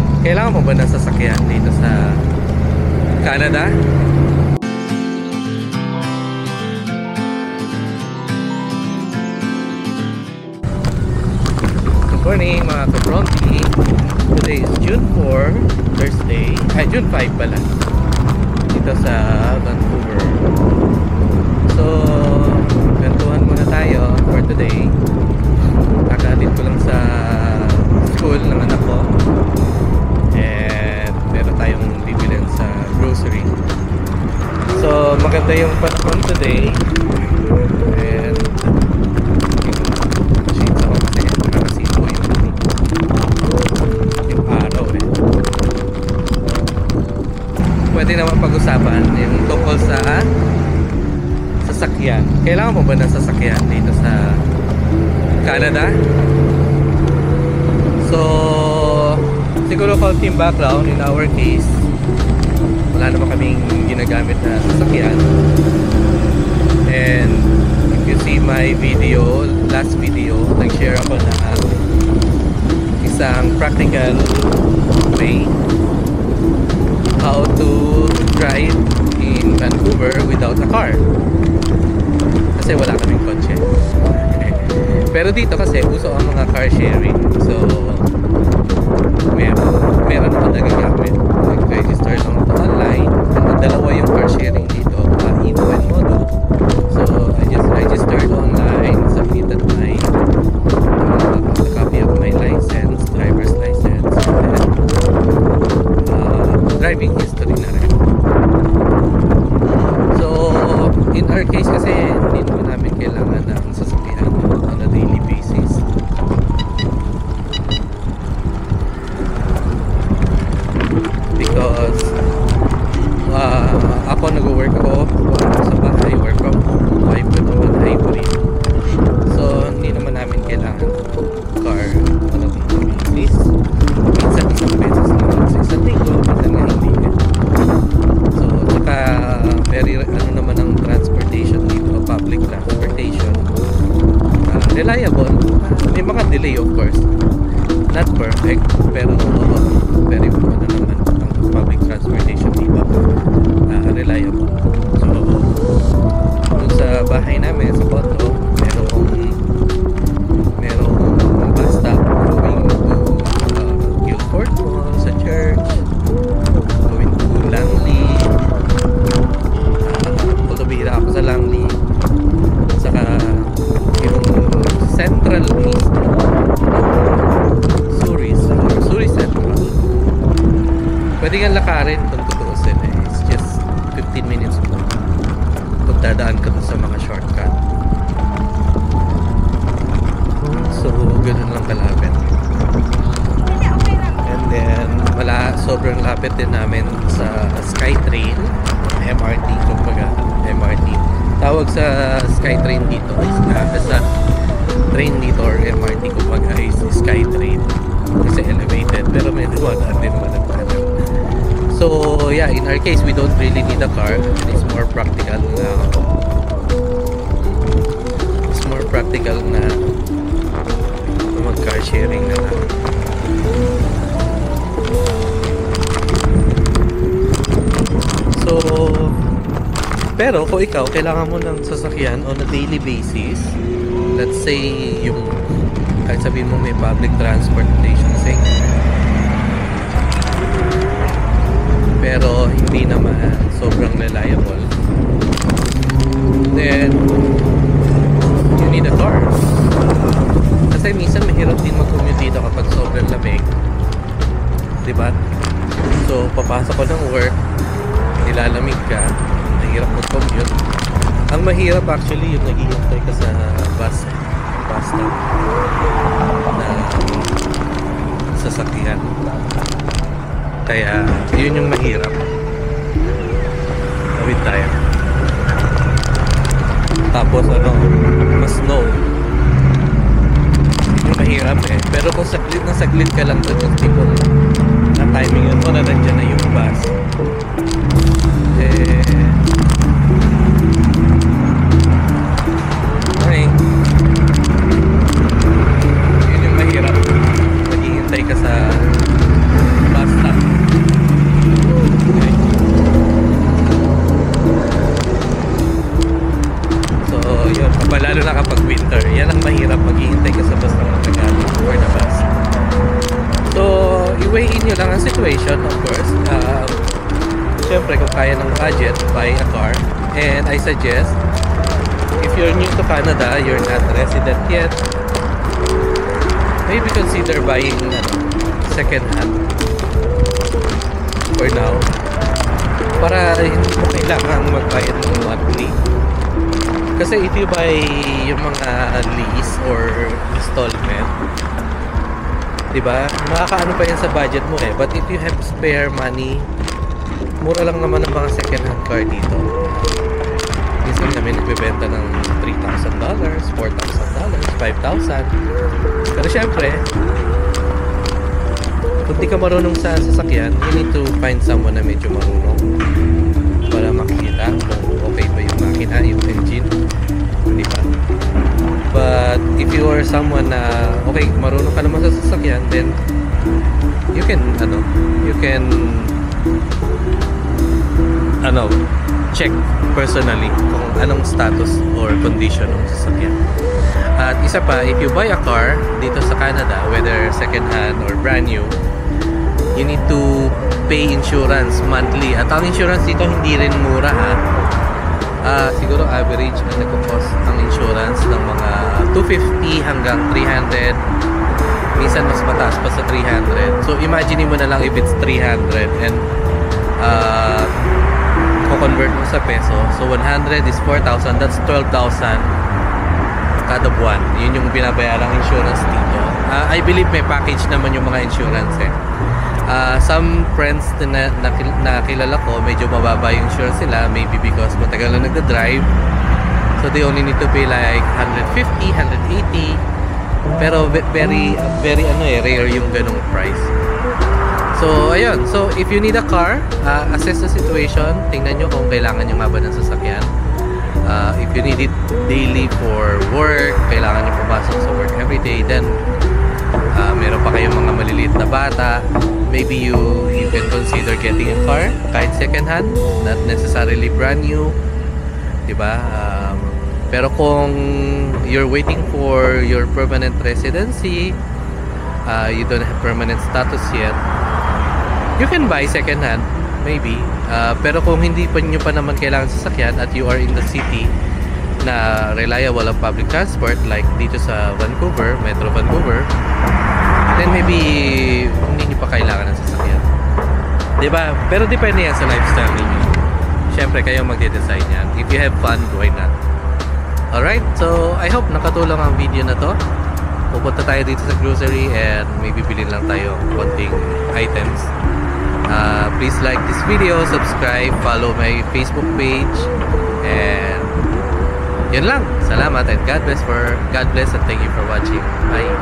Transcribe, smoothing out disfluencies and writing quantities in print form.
sasakyan. Kailangan mo ba ng sasakyan dito sa Canada? Good morning mga ka-Bronte. Today is June 4, Thursday. June 5 pala. Dito sa Vancouver. So, gantuhan muna tayo for today. Kakalit ko lang sa school ng anak ko. And meron tayong bibilin sa grocery. So, maganda yung panahon today. And shades ako kasi nakasipo yung araw eh. Pwede naman pag-usapan yung tungkol sa sasakyan. Kailangan mo ba ng sasakyan dito sa Canada? So, siguro konting background in our case. Wala naman kaming ginagamit na sasakyan. And if you see my video, last video, nag-share ako na isang practical way how to drive in Vancouver without a car. Kasi wala kaming kotse. Pero dito kasi uso ang mga car sharing. So meron ako nagagamit. Nag-register lang ako online. Dalawa yung car sharing dito, Ino and Modo. So I just registered online, submitted my copy of my license, driver's license, and then driving history na rin. So in our case kasi hindi naman namin kailangan ng sasakyan on a daily basis. Because ako nag-work ako sa bahay, work from home, wife ko naman hybrid. So hindi naman namin kailangan car on a daily basis. Minsan isang beses lang sa isang linggo, minsan nga hindi eh. So saka very naman ang transportation dito, public transportation, reliable. May mga delay of course, not perfect, pero very naman ang public transportation dito, reliable. So dun sa bahay namin sa Condo, merong bus stop going to Guildford Mall, sa church, going to Langley. Pagkabihira ako sa Langley, saka yung Central East Surrey Central. Pwede kang lakarin kung tutuusin eh. It's just 15 minutes mo kung dadaan ka sa mga shortcut. So ganun lang kalapit. And then sobrang lapit din namin sa SkyTrain, MRT, kumbaga MRT. Tawag sa SkyTrain dito is sa train dito or MRT kumbaga is SkyTrain kasi elevated, pero may dumadaan din naman ang kanan. So yeah, in our case we don't really need a car. It's more practical na mag car sharing na lang. So pero kung ikaw kailangan mo ng sasakyan on a daily basis, let's say yung kahit sabihin mo may public transportation pero hindi naman sobrang reliable, then you need a car. Kasi minsan mahirap din mag-commute dito kapag sobrang lamig, diba? So papasok ko ng work, nilalamig ka, mahirap mag-commute. Ang mahirap actually yung naghihintay ka sa bus stop na sasakyan. Kaya yun yung mahirap. Tawid tayo. Tapos mas snow. Yung mahirap eh. Pero kung saglit ka lang doon, yung tipong na timing yun, o na nandiyan na yung bus, yun yung mahirap. Maghihintay ka sa i-weigh in nyo lang ang situation, of course. Siyempre, kung kaya ng budget, buy a car. And I suggest, if you're new to Canada, you're not resident yet, maybe consider buying second hand for now, para hindi mo kailangan magbayad ng monthly. Kasi if you buy yung mga lease or installment, diba, makakaano pa yan sa budget mo eh. But if you have spare money, mura lang naman ang mga second hand car dito. Minsan kami nagbebenta ng $3,000, $4,000, $5,000. Pero syempre, kung di ka marunong sa sasakyan, you need to find someone na medyo marunong para makikita kung okay ba yung makina, yung engine, di ba? But if you are someone na okay, marunong ka naman sa sasakyan, then you can check personally kung anong status or condition ng sasakyan. At isa pa, if you buy a car dito sa Canada, whether second hand or brand new, you need to pay insurance monthly. At ang insurance dito hindi rin mura ha. Siguro average na nagko-cost ang insurance ng mga $250 hanggang $300. Minsan mas mataas pa sa $300. So imagine mo na lang if it's $300 and convert mo sa peso. So 100 is 4,000, that's 12,000 kada buwan. Yun yung binabayarang insurance dito. I believe may package naman yung mga insurance eh. Some friends na kilala ko, medyo mababa yung insurance nila, maybe because matagal na nagda-drive. So they only need to pay like 150, 180. Pero very rare yung ganong price. So ayun, so if you need a car, assess the situation, tingnan nyo kung kailangan nyo nga ba ng sasakyan. If you need it daily for work, kailangan nyo papasok sa work everyday, then meron pa kayong mga maliliit na bata, maybe you can consider getting a car, kahit second hand, not necessarily brand new, diba? Pero kung you're waiting for your permanent residency, you don't have permanent status yet, you can buy second hand, maybe. Pero kung hindi pa nyo pa naman kailangan sasakyan at you are in the city na reliable ang public transport, like dito sa Vancouver, Metro Vancouver, then maybe hindi nyo pa kailangan ng sasakyan. Diba? Pero depende yan sa lifestyle ninyo. Siyempre, kayo magde-decide yan. If you have fun, why not? Alright, so I hope nakatulong ang video na to. Pupunta tayo dito sa grocery and maybe bilhin lang tayo konting items. Please like this video, subscribe, follow my Facebook page, and yun lang. Salamat and God bless and thank you for watching. Bye.